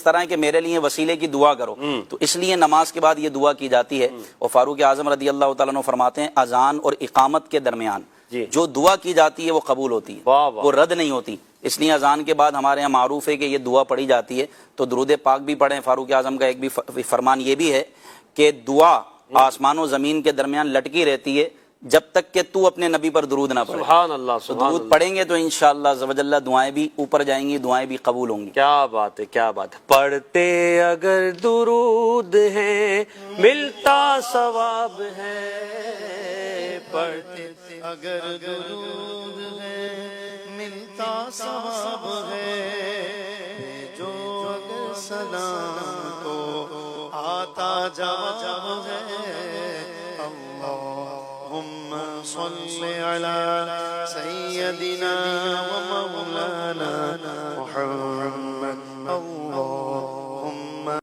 اس طرح ہے کہ میرے لیے وسیلے کی دعا کرو، تو اس لیے نماز کے بعد یہ دعا کی جاتی ہے۔ اور فاروق اعظم رضی اللہ تعالیٰ عنہ فرماتے ہیں اذان اور اقامت کے درمیان جو دعا کی جاتی ہے وہ قبول ہوتی ہے، وہ رد نہیں ہوتی۔ اس لیے اذان کے بعد ہمارے یہاں معروف ہے کہ یہ دعا پڑھی جاتی ہے، تو درود پاک بھی پڑھیں۔ فاروق اعظم کا ایک بھی فرمان یہ بھی ہے کہ دعا آسمان و زمین کے درمیان لٹکی رہتی ہے جب تک کہ تو اپنے نبی پر درود نہ پڑھے۔ سبحان اللہ، تو درود پڑھیں گے تو انشاءاللہ عز و جل دعائیں بھی اوپر جائیں گی، دعائیں بھی قبول ہوں گی۔ کیا بات ہے، کیا بات ہے۔ پڑھتے اگر درود ہے ملتا ثواب ہے، پڑھتے اگر درود ہے ملتا ثواب ہے، جو اگر سلام تو آتا جواب ہے۔ اللہم صل علی